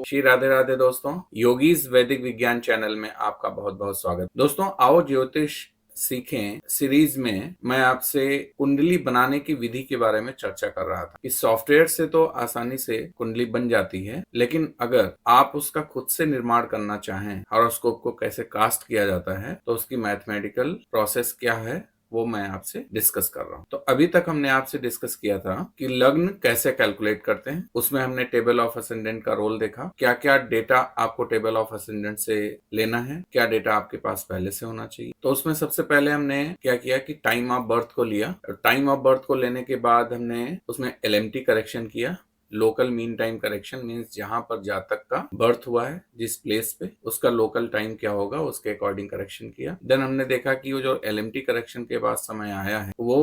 श्री राधे राधे दोस्तों, योगीज वैदिक विज्ञान चैनल में आपका बहुत बहुत स्वागत। दोस्तों, आओ ज्योतिष सीखें सीरीज में मैं आपसे कुंडली बनाने की विधि के बारे में चर्चा कर रहा था। इस सॉफ्टवेयर से तो आसानी से कुंडली बन जाती है, लेकिन अगर आप उसका खुद से निर्माण करना चाहें, हॉरोस्कोप को कैसे कास्ट किया जाता है, तो उसकी मैथमेटिकल प्रोसेस क्या है वो मैं आपसे डिस्कस कर रहा हूं। तो अभी तक हमने आपसे डिस्कस किया था कि लग्न कैसे कैलकुलेट करते हैं। उसमें हमने टेबल ऑफ असेंडेंट का रोल देखा, क्या क्या डेटा आपको टेबल ऑफ असेंडेंट से लेना है, क्या डेटा आपके पास पहले से होना चाहिए। तो उसमें सबसे पहले हमने क्या किया कि टाइम ऑफ बर्थ को लिया। टाइम ऑफ बर्थ को लेने के बाद हमने उसमें एलएमटी करेक्शन किया। Local mean time correction means जहां पर जातक का बर्थ हुआ है, जिस प्लेस पे, उसका लोकल टाइम क्या होगा उसके अकॉर्डिंग करेक्शन किया। देन हमने देखा कि वो जो एलएमटी करेक्शन के बाद समय आया है वो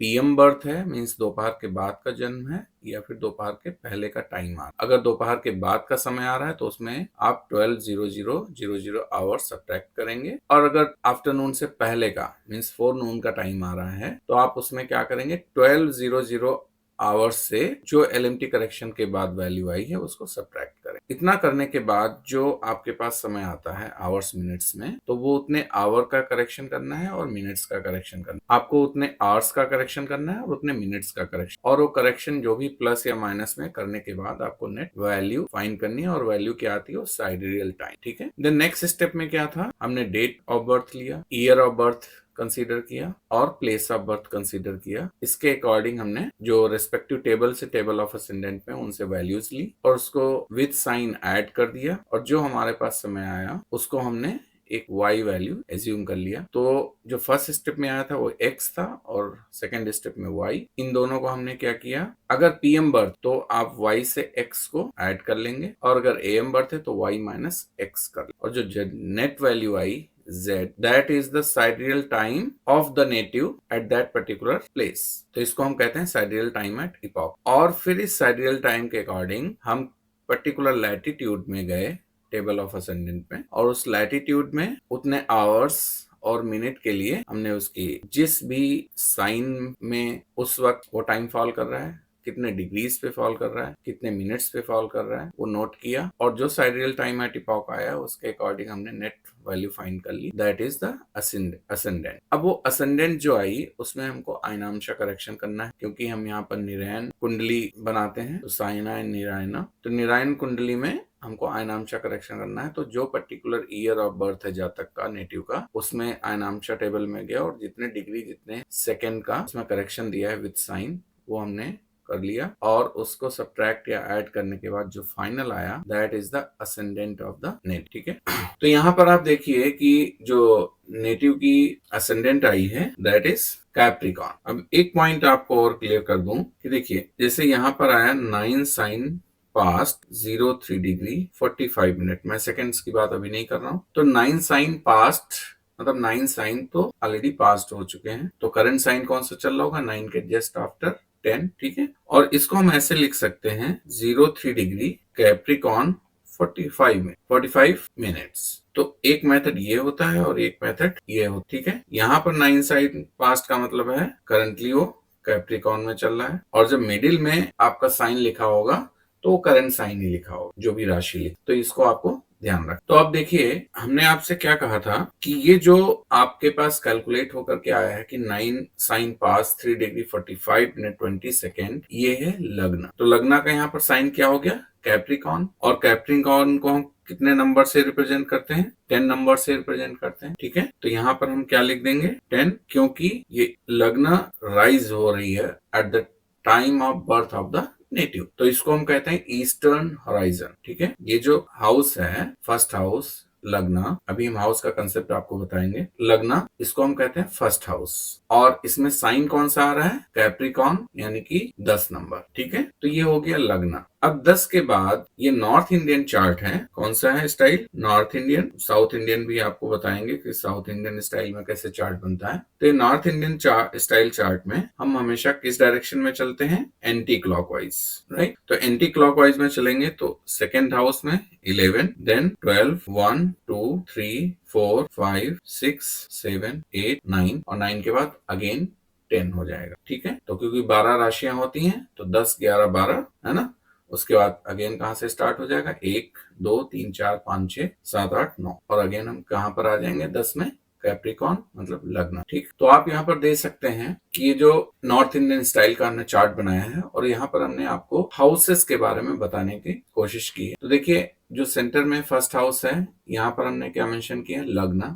पीएम बर्थ है, मीन्स दोपहर के बाद का जन्म है या फिर दोपहर के पहले का टाइम आ रहा है। अगर दोपहर के बाद का समय आ रहा है तो उसमें आप 12:00 आवर्स सब्ट्रैक्ट करेंगे, और अगर आफ्टरनून से पहले का मीन्स 4 नून का टाइम आ रहा है तो आप उसमें क्या करेंगे, 12:00 आवर्स से जो एलएमटी करेक्शन के बाद वैल्यू आई है उसको सब्ट्रैक्ट करें। इतना करने के बाद जो आपके पास समय आता है आवर्स मिनट्स में, तो वो उतने आवर का करेक्शन करना है और मिनट्स का करेक्शन करना है। आपको उतने आवर्स का करेक्शन करना है और उतने मिनट्स का करेक्शन, और वो करेक्शन जो भी प्लस या माइनस में करने के बाद आपको नेट वैल्यू फाइंड करनी है, और वैल्यू क्या आती है, साइडेरियल टाइम। ठीक है। देन नेक्स्ट स्टेप में क्या था, हमने डेट ऑफ बर्थ लिया, ईयर ऑफ बर्थ कंसीडर किया और प्लेस ऑफ बर्थ कंसीडर किया। इसके अकॉर्डिंग हमने जो रेस्पेक्टिव टेबल से टेबल ऑफ असेंडेंट में उनसे वैल्यूज ली और उसको विद साइन ऐड कर दिया, और जो हमारे पास समय आया उसको हमने एक y वैल्यू एज्यूम कर लिया। तो जो फर्स्ट स्टेप में आया था वो x था और सेकंड स्टेप में y। इन दोनों को हमने क्या किया, अगर पीएम बर्थ तो आप y से x को ऐड कर लेंगे, और अगर एएम बर्थ है तो y माइनस x कर लेंगे, और जो net value I Z, that is the sidereal time of the native at that particular place। तो इसको हम कहते हैं sidereal time at epoch। और फिर इस sidereal time के अकॉर्डिंग हम पर्टिकुलर लैटिट्यूड में गए टेबल ऑफ असेंडेंट में, और उस लैटिट्यूड में उतने आवर्स और मिनट के लिए हमने उसकी जिस भी साइन में उस वक्त वो टाइम फॉल कर रहा है, कितने डिग्रीज पे फॉल कर रहा है, कितने मिनट्स पे फॉल कर रहा है, वो नोट किया, और जो साइडेरियल टाइम एट इपॉक आया उसके अकॉर्डिंग हमने नेट वैल्यू फाइंड कर ली। That is the ascendant. अब वो असेंडेंट जो आई उसमें हमको आयनांश करेक्शन करना है, क्योंकि हम यहाँ पर निरायन कुंडली बनाते हैं, तो साइना एंड निरायना। तो निरायन कुंडली में हमको आयनांशा करेक्शन करना है। तो जो पर्टिकुलर ईयर ऑफ बर्थ है जातक का, नेटिव का, उसमें आयनांशा टेबल में गया और जितने डिग्री जितने सेकेंड का उसमें करेक्शन दिया है विद साइन वो हमने कर लिया, और उसको सब्ट्रैक्ट या ऐड करने के बाद जो फाइनल आया that is the ascendant of the net. ठीक है। तो यहाँ पर आप देखिए कि जो नेटिव की असेंडेंट आई है दैट इज कैप्रिकॉन। अब एक पॉइंट आपको और क्लियर कर दूं कि देखिए, जैसे यहाँ पर आया 9 साइन पास्ट 03 डिग्री 45 मिनट। मैं सेकेंड्स की बात अभी नहीं कर रहा हूँ। तो 9 साइन पास्ट मतलब 9 साइन तो ऑलरेडी पास्ट हो चुके हैं, तो करंट साइन कौन सा चल रहा होगा, 9 के जस्ट आफ्टर 10। ठीक है। और इसको हम ऐसे लिख सकते हैं 03 डिग्री कैप्रिकॉन 45 मिनट्स। तो एक मेथड ये होता है और एक मेथड ये होता है। ठीक है। यहाँ पर 9 साइन पास्ट का मतलब है करंटली वो कैप्रिकॉन में चल रहा है, और जब मिडिल में आपका साइन लिखा होगा तो करंट साइन ही लिखा होगा, जो भी राशि लिखी। तो इसको आपको ध्यान रख। तो अब देखिए, हमने आपसे क्या कहा था कि ये जो आपके पास कैलकुलेट होकर के आया है कि 9 साइन पास 3 डिग्री 45 मिनट 20 सेकेंड, ये है लग्न। तो लग्न का यहाँ पर साइन क्या हो गया, कैप्रिकॉन। और कैप्रिकॉन को हम कितने नंबर से रिप्रेजेंट करते हैं, 10 नंबर से रिप्रेजेंट करते हैं। ठीक है। तो यहाँ पर हम क्या लिख देंगे, 10, क्योंकि ये लग्न राइज हो रही है at the time of birth of the native. तो इसको हम कहते हैं ईस्टर्न होराइजन। ठीक है। ये जो हाउस है, फर्स्ट हाउस लग्न, अभी हम हाउस का कंसेप्ट आपको बताएंगे। लग्न, इसको हम कहते हैं फर्स्ट हाउस, और इसमें साइन कौन सा आ रहा है, कैप्रिकॉन, यानी कि 10 नंबर। ठीक है। तो ये हो गया लग्न। अब 10 के बाद ये नॉर्थ इंडियन चार्ट है। कौन सा है style, north Indian. South Indian भी आपको बताएंगे कि साउथ इंडियन स्टाइल में कैसे चार्ट बनता है। तो नॉर्थ इंडियन स्टाइल चार्ट में हम हमेशा किस डायरेक्शन में चलते हैं, एंटी क्लॉकवाइज, राइट। तो एंटी क्लॉकवाइज में चलेंगे तो सेकेंड हाउस में 11, देन 12, 1 2 3 4 5 6 7 8 9, और 9 के बाद अगेन 10 हो जाएगा। ठीक है। तो क्योंकि 12 राशियां होती हैं तो 10 11 12 है ना, उसके बाद अगेन कहाँ से स्टार्ट हो जाएगा, 1 2 3 4 5 6 7 8 9 और अगेन हम कहाँ पर आ जाएंगे 10 में, कैप्रिकॉन मतलब लग्न। ठीक, तो आप यहाँ पर देख सकते हैं कि ये जो नॉर्थ इंडियन स्टाइल का हमने चार्ट बनाया है और यहाँ पर हमने आपको हाउसेस के बारे में बताने की कोशिश की है। तो देखिए जो सेंटर में फर्स्ट हाउस है, यहाँ पर हमने क्या मेंशन किया, लग्न,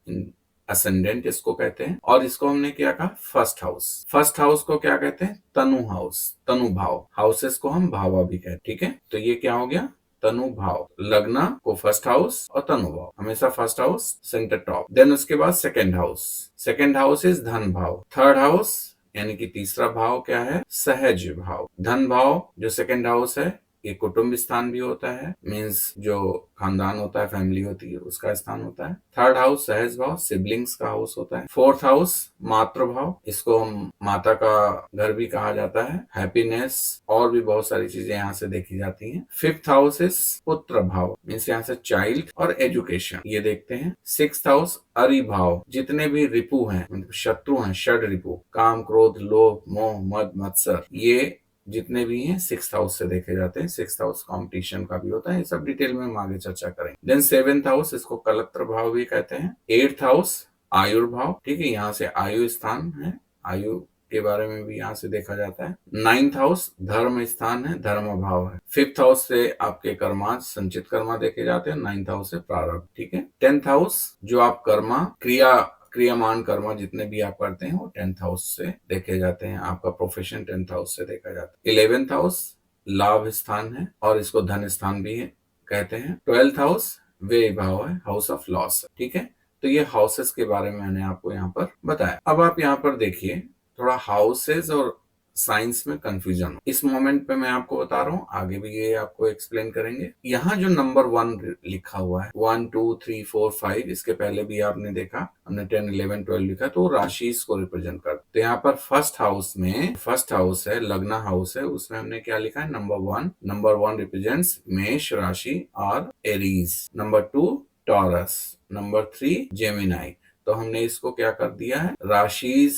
असेंडेंट इसको कहते हैं, और इसको हमने क्या कहा, फर्स्ट हाउस। फर्स्ट हाउस को क्या कहते हैं, तनु हाउस, तनु भाव। हाउसेस को हम भावा भी कहते हैं। ठीक है, तो ये क्या हो गया, तनु भाव। लग्न को फर्स्ट हाउस और तनु भाव, हमेशा first house centre top. Then उसके बाद second house, second house is धन भाव। थर्ड हाउस यानी कि तीसरा भाव क्या है, सहज भाव। धन भाव जो सेकेंड हाउस है, ये कुटुंब स्थान भी होता है, मीन्स जो खानदान होता है, फैमिली होती है, उसका स्थान होता है। थर्ड हाउस सहज भाव, सिबलिंग्स का हाउस होता है। फोर्थ हाउस मातृ भाव, इसको हम माता का घर भी कहा जाता है। हैप्पीनेस और भी बहुत सारी चीजें यहाँ से देखी जाती हैं। फिफ्थ हाउस इज पुत्र भाव, मीन्स यहाँ से चाइल्ड और एजुकेशन ये देखते हैं। सिक्स्थ हाउस अरिभाव, जितने भी रिपु हैं, मतलब शत्रु हैं, षड रिपु, काम क्रोध लोभ मोह मद मत्सर, ये जितने भी हैं सिक्स्थ हाउस से देखे जाते हैं। सिक्स्थ हाउस कंपटीशन का भी होता है, ये सब डिटेल में हम आगे चर्चा करेंगे। देन सेवेंथ हाउस, इसको कलत्र भाव भी कहते हैं। एट्थ हाउस आयुर्भाव, ठीक है, यहाँ से आयु स्थान है, आयु के बारे में भी यहाँ से देखा जाता है। नाइन्थ हाउस धर्म स्थान है, धर्म भाव है। फिफ्थ हाउस से आपके कर्मा, संचित कर्मा देखे जाते हैं। नाइन्थ हाउस से प्रारब्ध, ठीक है। टेंथ हाउस जो आप कर्मा, क्रियामान कर्मा जितने भी आप करते हैं वो टेंथ हाउस से देखे जाते हैं। आपका प्रोफेशन टेंथ हाउस से देखा जाता है। 11th हाउस लाभ स्थान है और इसको धन स्थान भी है कहते हैं। 12th हाउस व्यय भाव है, हाउस ऑफ लॉस, ठीक है। तो ये हाउसेस के बारे में मैंने आपको यहाँ पर बताया। अब आप यहाँ पर देखिए, थोड़ा हाउसेस और साइंस में कंफ्यूजन, इस मोमेंट पे मैं आपको बता रहा हूँ, आगे भी ये आपको एक्सप्लेन करेंगे। यहाँ जो नंबर 1 लिखा हुआ है, 1 2 3 4 5, इसके पहले भी आपने देखा, हमने 10 11 12 लिखा, तो राशि को रिप्रेजेंट कर। तो यहाँ पर फर्स्ट हाउस में, फर्स्ट हाउस है लग्न हाउस है, उसमें हमने क्या लिखा है, नंबर 1 रिप्रेजेंट्स मेष राशि और Aries, number 2 taurus, number 3 Gemini. तो हमने इसको क्या कर दिया है, राशि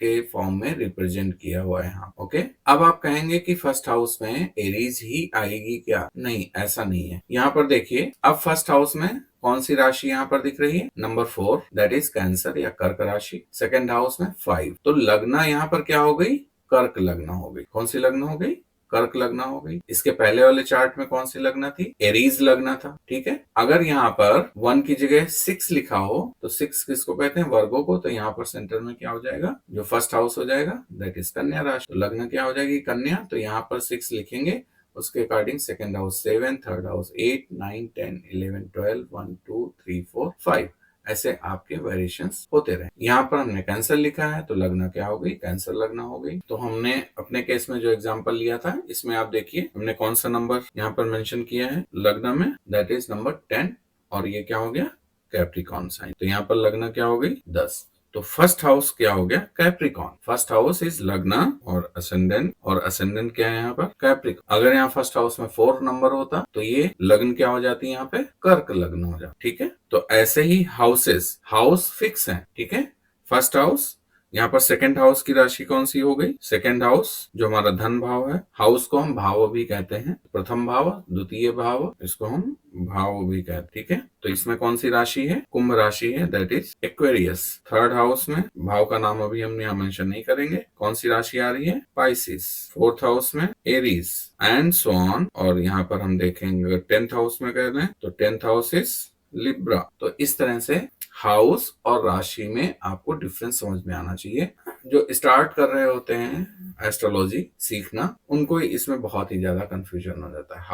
के फॉर्म में रिप्रेजेंट किया हुआ है यहाँ। ओके, अब आप कहेंगे कि फर्स्ट हाउस में एरीज ही आएगी क्या, नहीं, ऐसा नहीं है। यहाँ पर देखिए, अब फर्स्ट हाउस में कौन सी राशि यहाँ पर दिख रही है, नंबर 4, दैट इज कैंसर या कर्क राशि। सेकेंड हाउस में 5, तो लग्न यहाँ पर क्या हो गई, कर्क लग्न हो गई। कौन सी लग्न हो गई, कर्क लग्न हो गई। इसके पहले वाले चार्ट में कौन सी लग्न थी, एरीज लग्न था, ठीक है। अगर यहाँ पर 1 की जगह 6 लिखा हो तो 6 किसको कहते हैं, वर्गो को। तो यहाँ पर सेंटर में क्या हो जाएगा, जो फर्स्ट हाउस हो जाएगा, दैट इज कन्या राशि। तो लग्न क्या हो जाएगी, कन्या। तो यहाँ पर 6 लिखेंगे, उसके according second house 7, third house 8 9 10 11 12 1 2 3 4 5, ऐसे आपके वेरिएशंस होते रहे। यहाँ पर हमने कैंसर लिखा है, तो लग्न क्या हो गई, कैंसर लग्न हो गई। तो हमने अपने केस में जो एग्जांपल लिया था, इसमें आप देखिए हमने कौन सा नंबर यहाँ पर मेंशन किया है लग्न में, दैट इज नंबर 10, और ये क्या हो गया, कैप्रिकॉन साइन। तो यहाँ पर लग्न क्या हो गई, 10। तो फर्स्ट हाउस क्या हो गया, कैप्रिकॉन। फर्स्ट हाउस इज लग्न और असेंडेंट क्या है यहाँ पर, कैप्रिकॉन। अगर यहाँ फर्स्ट हाउस में 4 नंबर होता तो ये लग्न क्या हो जाती है, यहाँ पे कर्क लग्न हो जाता, ठीक है। तो ऐसे ही हाउसेस, हाउस फिक्स है, ठीक है। फर्स्ट हाउस, यहाँ पर सेकंड हाउस की राशि कौन सी हो गई, सेकंड हाउस जो हमारा धन भाव है, हाउस को हम भाव भी कहते हैं। प्रथम भाव, द्वितीय भाव, इसको हम भाव भी कहते हैं, ठीक है। तो इसमें कौन सी राशि है, कुंभ राशि है, that is Aquarius. Third house में, भाव का नाम अभी हम यहाँ मेंशन नहीं करेंगे, कौन सी राशि आ रही है, पाइसिस। फोर्थ हाउस में एरीज एंड सो ऑन। और यहाँ पर हम देखेंगे अगर 10th हाउस में कह रहे हैं तो 10th हाउस इज लिब्रा। तो इस तरह से हाउस और राशि में आपको डिफरेंस समझ में आना चाहिए। जो स्टार्ट कर रहे होते हैं एस्ट्रोलॉजी सीखना, उनको इसमें बहुत ही ज्यादा कंफ्यूजन हो जाता है,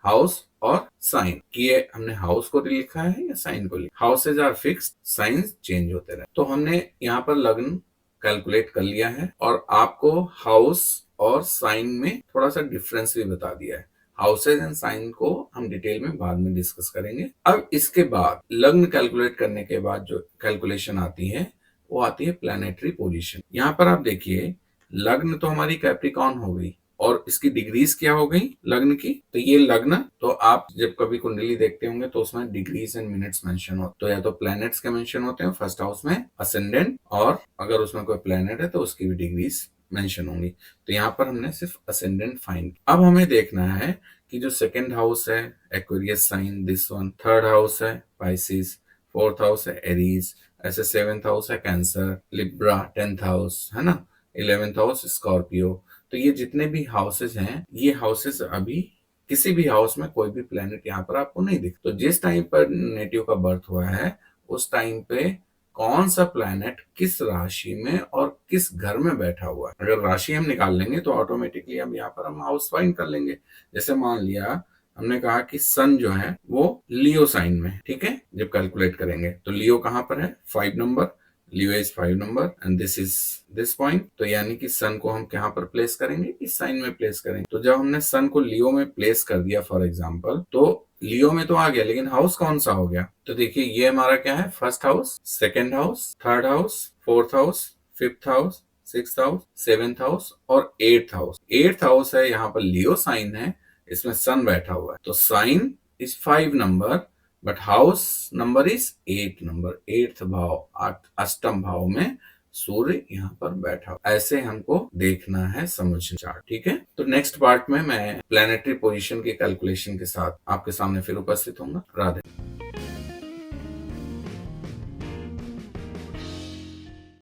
हाउस और साइन, कि ये हमने हाउस को लिखा है या साइन को लिखा। Houses are fixed, signs change होते रहे। तो हमने यहाँ पर लग्न कैलकुलेट कर लिया है और आपको हाउस और साइन में थोड़ा सा डिफरेंस भी बता दिया है। हाउसेज एंड साइन को हम डिटेल में बाद में डिस्कस करेंगे। अब इसके बाद लग्न कैलकुलेट करने के बाद जो कैलकुलेशन आती है वो आती है प्लैनेटरी पोजीशन। यहाँ पर आप देखिए, लग्न तो हमारी कैप्रिकॉन हो गई और इसकी डिग्रीज क्या हो गई लग्न की। तो ये लग्न, तो आप जब कभी कुंडली देखते होंगे तो उसमें डिग्रीज एंड मिनट्स मेंशन होते, तो या तो प्लैनेट्स के मेंशन होते हैं फर्स्ट हाउस में, असेंडेंट, और अगर उसमें कोई प्लैनेट है तो उसकी भी डिग्रीज मेंशन होंगी। तो यहाँ पर हमने सिर्फ असेंडेंट फाइंड। अब हमें देखना है कि जो सेकंड हाउस है Aquarius sign, this one, third house है पाइसिस, फोर्थ हाउस है एरीज, ऐसे सेवेंथ हाउस है कैंसर, लिब्रा, 10th हाउस है ना, 11th हाउस स्कॉर्पियो। तो ये जितने भी हाउसेस हैं, ये हाउसेस अभी किसी भी हाउस में कोई भी प्लेनेट यहाँ पर आपको नहीं दिख। तो जिस टाइम पर नेटिव का बर्थ हुआ है उस टाइम पे कौन सा प्लैनेट किस राशि में और किस घर में बैठा हुआ है, अगर राशि हम निकाल लेंगे तो ऑटोमेटिकली हम यहाँ पर हम हाउस फाइंड कर लेंगे। जैसे मान लिया हमने कहा कि सन जो है वो लियो साइन में है, ठीक है। जब कैलकुलेट करेंगे तो लियो कहाँ पर है, 5 number, Leo is 5 number and this is this point. तो यानी कि सन को हम कहाँ पर प्लेस करेंगे, इस साइन में प्लेस करेंगे। तो जब हमने सन को लियो में प्लेस कर दिया फॉर एग्जाम्पल, तो लियो में तो आ गया, लेकिन हाउस कौन सा हो गया, तो देखिए ये हमारा क्या है, first house, second house, third house, fourth house, fifth house, sixth house, seventh house और एट्थ हाउस। एट्थ हाउस है, यहाँ पर लियो साइन है, इसमें सन बैठा हुआ है। तो sign is 5 number but house number is 8 number, 8th भाव, अष्टम भाव में सूर्य यहाँ पर बैठा। ऐसे हमको देखना है, समझना चार्ट, ठीक है। तो नेक्स्ट पार्ट में मैं प्लैनेटरी पोजीशन की कैलकुलेशन के साथ आपके सामने फिर उपस्थित होऊंगा। राधे।